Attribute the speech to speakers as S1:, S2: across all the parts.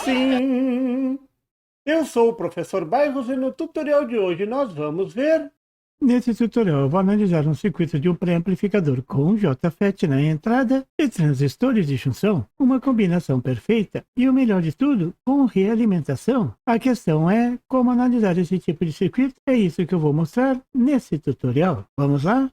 S1: Sim, eu sou o professor Bairros e no tutorial de hoje nós vamos ver... Nesse tutorial eu vou analisar um circuito de um pré-amplificador com JFET na entrada e transistores de junção, uma combinação perfeita e o melhor de tudo, com realimentação. A questão é como analisar esse tipo de circuito, é isso que eu vou mostrar nesse tutorial. Vamos lá?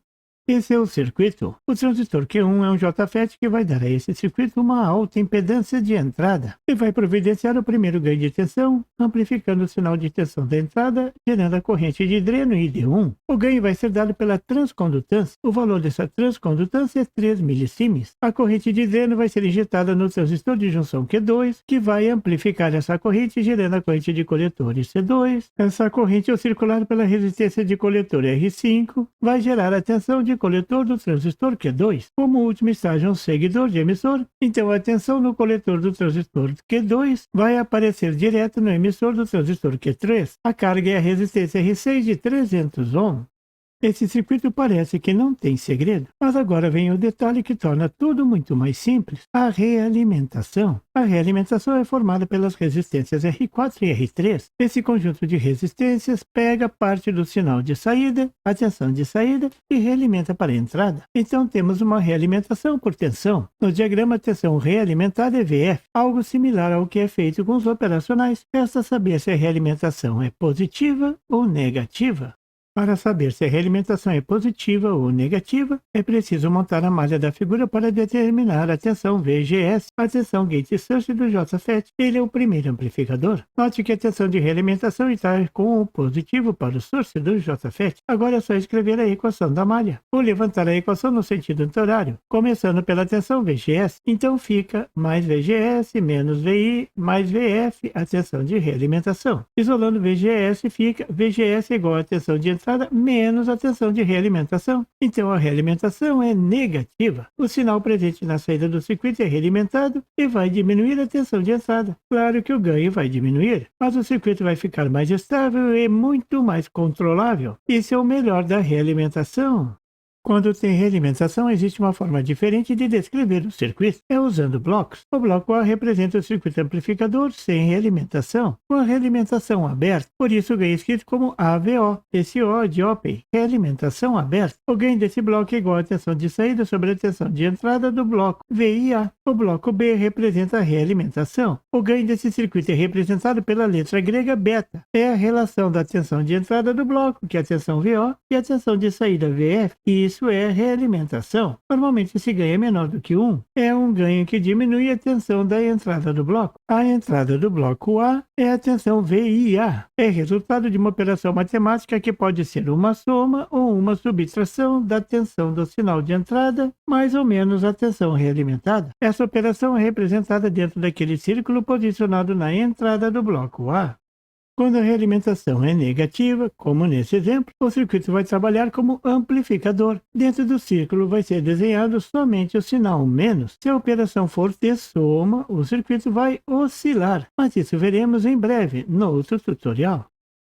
S1: Esse é o circuito. O transistor Q1 é um JFET que vai dar a esse circuito uma alta impedância de entrada e vai providenciar o primeiro ganho de tensão, amplificando o sinal de tensão da entrada, gerando a corrente de dreno ID1. O ganho vai ser dado pela transcondutância. O valor dessa transcondutância é 3 milisiemens. A corrente de dreno vai ser injetada no transistor de junção Q2, que vai amplificar essa corrente, gerando a corrente de coletor C2. Essa corrente, ao circular pela resistência de coletor R5, vai gerar a tensão de coletor do transistor Q2. Como o último estágio é um seguidor de emissor, então a tensão no coletor do transistor Q2 vai aparecer direto no emissor do transistor Q3. A carga é a resistência R6 de 300 ohms. Esse circuito parece que não tem segredo, mas agora vem o detalhe que torna tudo muito mais simples: a realimentação. A realimentação é formada pelas resistências R4 e R3. Esse conjunto de resistências pega parte do sinal de saída, a tensão de saída, e realimenta para a entrada. Então temos uma realimentação por tensão. No diagrama, a tensão realimentada é VF, algo similar ao que é feito com os operacionais. Resta saber se a realimentação é positiva ou negativa. Para saber se a realimentação é positiva ou negativa, é preciso montar a malha da figura para determinar a tensão VGS, a tensão gate source do JFET. Ele é o primeiro amplificador. Note que a tensão de realimentação está com o positivo para o source do JFET. Agora é só escrever a equação da malha, ou levantar a equação no sentido anti-horário, começando pela tensão VGS. Então fica mais VGS menos VI mais VF, a tensão de realimentação. Isolando VGS, fica VGS igual a tensão de entrada menos a tensão de realimentação. Então a realimentação é negativa. O sinal presente na saída do circuito é realimentado e vai diminuir a tensão de entrada. Claro que o ganho vai diminuir, mas o circuito vai ficar mais estável e muito mais controlável. Isso é o melhor da realimentação. Quando tem realimentação, existe uma forma diferente de descrever o circuito, é usando blocos. O bloco A representa o circuito amplificador sem realimentação, com a realimentação aberta, por isso o ganho é escrito como AVO, esse O de Open, realimentação aberta. O ganho desse bloco é igual à tensão de saída sobre a tensão de entrada do bloco VIA. O bloco B representa a realimentação. O ganho desse circuito é representado pela letra grega beta. É a relação da tensão de entrada do bloco, que é a tensão VO, e a tensão de saída VF, e isso é realimentação. Normalmente esse ganho é menor do que 1. É um ganho que diminui a tensão da entrada do bloco. A entrada do bloco A é a tensão VIA. É resultado de uma operação matemática que pode ser uma soma ou uma subtração da tensão do sinal de entrada, mais ou menos a tensão realimentada. Essa operação é representada dentro daquele círculo posicionado na entrada do bloco A. Quando a realimentação é negativa, como nesse exemplo, o circuito vai trabalhar como amplificador. Dentro do círculo vai ser desenhado somente o sinal menos. Se a operação for de soma, o circuito vai oscilar, mas isso veremos em breve, no outro tutorial.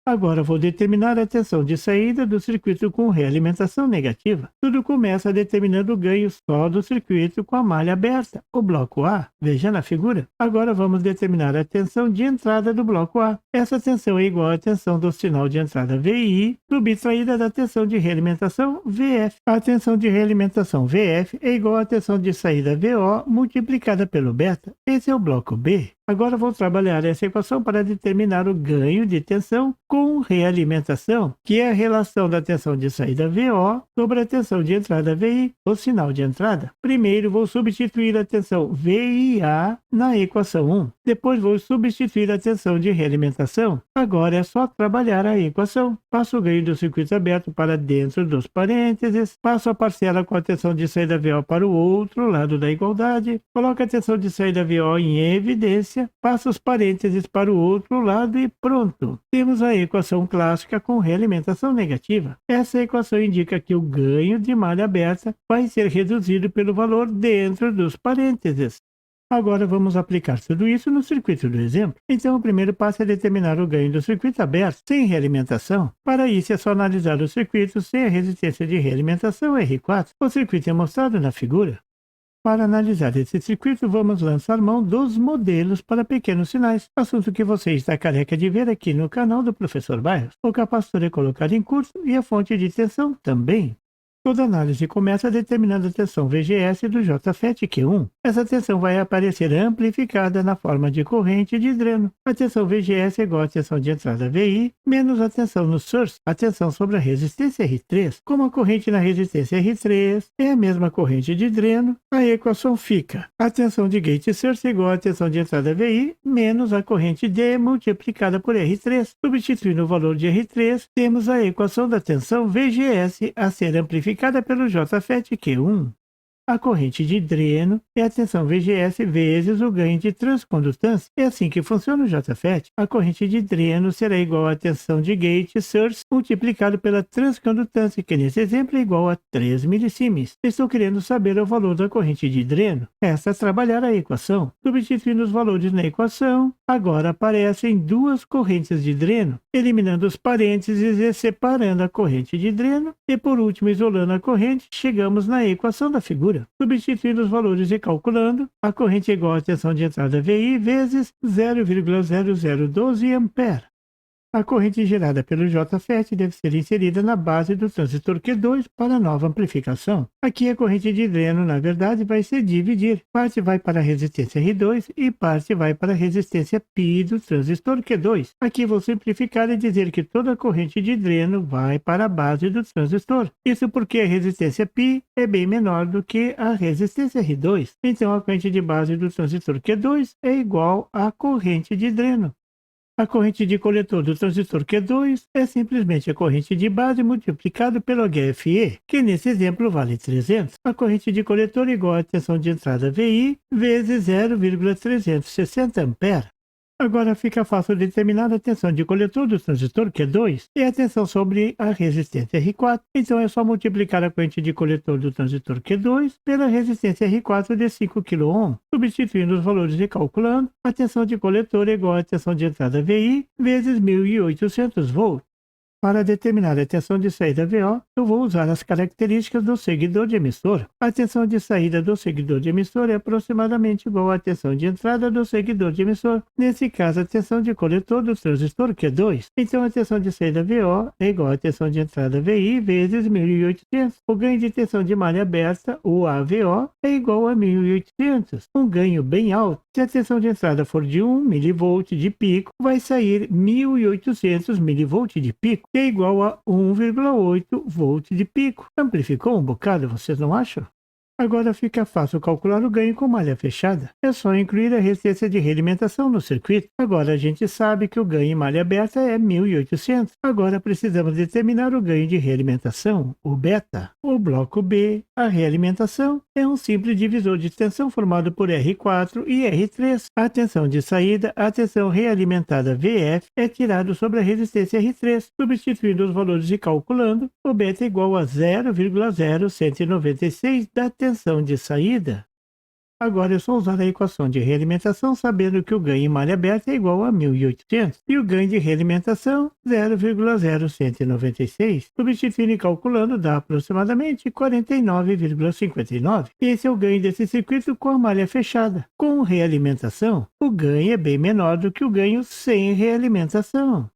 S1: Agora vou determinar a tensão de saída do circuito com realimentação negativa. Tudo começa determinando o ganho só do circuito com a malha aberta, o bloco A. Veja na figura. Agora vamos determinar a tensão de entrada do bloco A. Essa tensão é igual à tensão do sinal de entrada VI, subtraída da tensão de realimentação VF. A tensão de realimentação VF é igual à tensão de saída VO multiplicada pelo beta. Esse é o bloco B. Agora vou trabalhar essa equação para determinar o ganho de tensão com realimentação, que é a relação da tensão de saída VO sobre a tensão de entrada VI, o sinal de entrada. Primeiro vou substituir a tensão VIA na equação 1. Depois vou substituir a tensão de realimentação. Agora é só trabalhar a equação. Passo o ganho do circuito aberto para dentro dos parênteses, passo a parcela com a tensão de saída VO para o outro lado da igualdade, coloco a tensão de saída VO em evidência, passa os parênteses para o outro lado e pronto. Temos a equação clássica com realimentação negativa. Essa equação indica que o ganho de malha aberta vai ser reduzido pelo valor dentro dos parênteses. Agora vamos aplicar tudo isso no circuito do exemplo. Então o primeiro passo é determinar o ganho do circuito aberto sem realimentação. Para isso é só analisar o circuito sem a resistência de realimentação R4. O circuito é mostrado na figura. Para analisar esse circuito, vamos lançar mão dos modelos para pequenos sinais, assunto que você está careca de ver aqui no canal do Professor Bairros. O capacitor é colocado em curso e a fonte de tensão também. Toda análise começa determinando a tensão VGS do JFET-Q1. Essa tensão vai aparecer amplificada na forma de corrente de dreno. A tensão VGS é igual à tensão de entrada VI menos a tensão no source, a tensão sobre a resistência R3. Como a corrente na resistência R3 é a mesma corrente de dreno, a equação fica: a tensão de gate source é igual à tensão de entrada VI menos a corrente D multiplicada por R3. Substituindo o valor de R3, temos a equação da tensão VGS a ser amplificada pelo JFET-Q1. A corrente de dreno é a tensão VGS vezes o ganho de transcondutância. É assim que funciona o JFET. A corrente de dreno será igual à tensão de gate source multiplicado pela transcondutância, que nesse exemplo é igual a 3 milisiemens. Estou querendo saber o valor da corrente de dreno. Resta trabalhar a equação. Substituindo os valores na equação, agora aparecem duas correntes de dreno, eliminando os parênteses e separando a corrente de dreno, e por último isolando a corrente, chegamos na equação da figura. Substituindo os valores e calculando, a corrente é igual à tensão de entrada VI vezes 0,0012 A. A corrente gerada pelo JFET deve ser inserida na base do transistor Q2 para nova amplificação. Aqui a corrente de dreno, na verdade, vai se dividir. Parte vai para a resistência R2 e parte vai para a resistência π do transistor Q2. Aqui vou simplificar e dizer que toda a corrente de dreno vai para a base do transistor. Isso porque a resistência π é bem menor do que a resistência R2. Então a corrente de base do transistor Q2 é igual à corrente de dreno. A corrente de coletor do transistor Q2 é simplesmente a corrente de base multiplicado pelo HFE, que nesse exemplo vale 300. A corrente de coletor é igual à tensão de entrada VI vezes 0,360 A. Agora fica fácil determinar a tensão de coletor do transistor Q2 e a tensão sobre a resistência R4. Então é só multiplicar a corrente de coletor do transistor Q2 pela resistência R4 de 5 kΩ. Substituindo os valores e calculando, a tensão de coletor é igual à tensão de entrada VI vezes 1800 volts. Para determinar a tensão de saída VO, eu vou usar as características do seguidor de emissor. A tensão de saída do seguidor de emissor é aproximadamente igual à tensão de entrada do seguidor de emissor. Nesse caso, a tensão de coletor do transistor Q2. Então, a tensão de saída VO é igual à tensão de entrada VI vezes 1800. O ganho de tensão de malha aberta, o AVO, é igual a 1800. Um ganho bem alto. Se a tensão de entrada for de 1 mV de pico, vai sair 1800 mV de pico, que é igual a 1,8 volt de pico. Amplificou um bocado, vocês não acham? Agora fica fácil calcular o ganho com malha fechada. É só incluir a resistência de realimentação no circuito. Agora a gente sabe que o ganho em malha aberta é 1800. Agora precisamos determinar o ganho de realimentação, o beta. O bloco B, a realimentação, é um simples divisor de tensão formado por R4 e R3. A tensão de saída, a tensão realimentada VF, é tirado sobre a resistência R3. Substituindo os valores e calculando, o beta é igual a 0,0196 da tensão de saída. Agora é só usar a equação de realimentação, sabendo que o ganho em malha aberta é igual a 1800 e o ganho de realimentação 0,0196. Substituindo e calculando dá aproximadamente 49,59. Esse é o ganho desse circuito com a malha fechada. Com realimentação, o ganho é bem menor do que o ganho sem realimentação.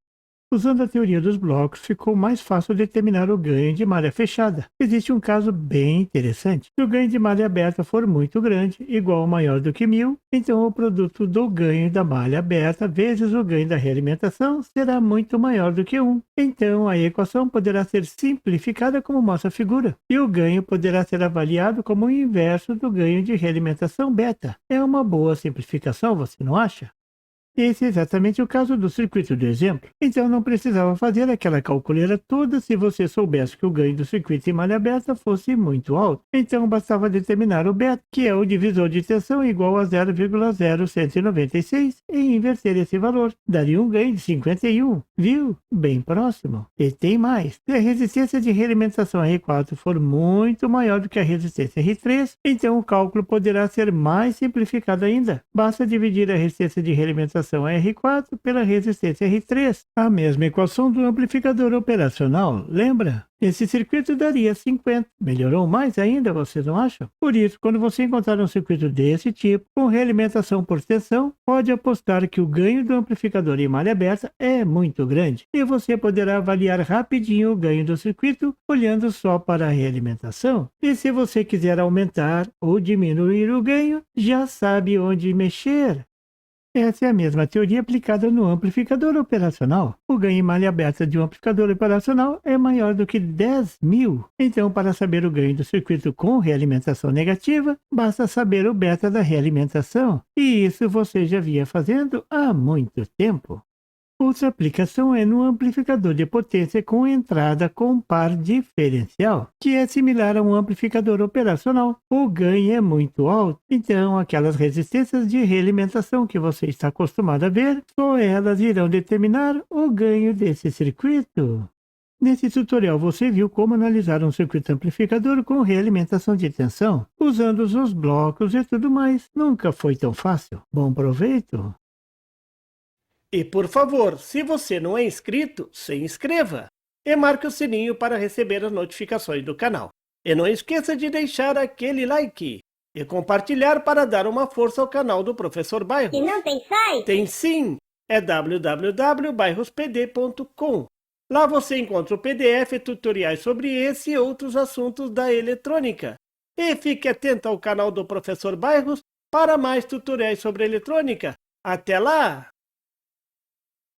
S1: Usando a teoria dos blocos, ficou mais fácil determinar o ganho de malha fechada. Existe um caso bem interessante. Se o ganho de malha aberta for muito grande, igual ou maior do que 1000, então o produto do ganho da malha aberta vezes o ganho da realimentação será muito maior do que 1. Então a equação poderá ser simplificada como mostra a figura, e o ganho poderá ser avaliado como o inverso do ganho de realimentação beta. É uma boa simplificação, você não acha? Esse é exatamente o caso do circuito do exemplo. Então não precisava fazer aquela calculeira toda se você soubesse que o ganho do circuito em malha aberta fosse muito alto. Então bastava determinar o beta, que é o divisor de tensão igual a 0,0196, e inverter esse valor. Daria um ganho de 51, viu? Bem próximo. E tem mais. Se a resistência de realimentação R4 for muito maior do que a resistência R3, então o cálculo poderá ser mais simplificado ainda. Basta dividir a resistência de realimentação representação R4 pela resistência R3, a mesma equação do amplificador operacional, lembra? Esse circuito daria 50. Melhorou mais ainda, vocês não acham? Por isso, quando você encontrar um circuito desse tipo, com realimentação por tensão, pode apostar que o ganho do amplificador em malha aberta é muito grande, e você poderá avaliar rapidinho o ganho do circuito olhando só para a realimentação. E se você quiser aumentar ou diminuir o ganho, já sabe onde mexer. Essa é a mesma teoria aplicada no amplificador operacional. O ganho em malha aberta de um amplificador operacional é maior do que 10.000. Então, para saber o ganho do circuito com realimentação negativa, basta saber o beta da realimentação. E isso você já vinha fazendo há muito tempo. Outra aplicação é no amplificador de potência com entrada com par diferencial, que é similar a um amplificador operacional. O ganho é muito alto, então aquelas resistências de realimentação que você está acostumado a ver, só elas irão determinar o ganho desse circuito. Nesse tutorial você viu como analisar um circuito amplificador com realimentação de tensão, usando os blocos e tudo mais. Nunca foi tão fácil. Bom proveito! E por favor, se você não é inscrito, se inscreva e marque o sininho para receber as notificações do canal. E não esqueça de deixar aquele like e compartilhar para dar uma força ao canal do Professor Bairros.
S2: E não tem site?
S1: Tem sim, é www.bairrospd.com. Lá você encontra o PDF e tutoriais sobre esse e outros assuntos da eletrônica. E fique atento ao canal do Professor Bairros para mais tutoriais sobre eletrônica. Até lá!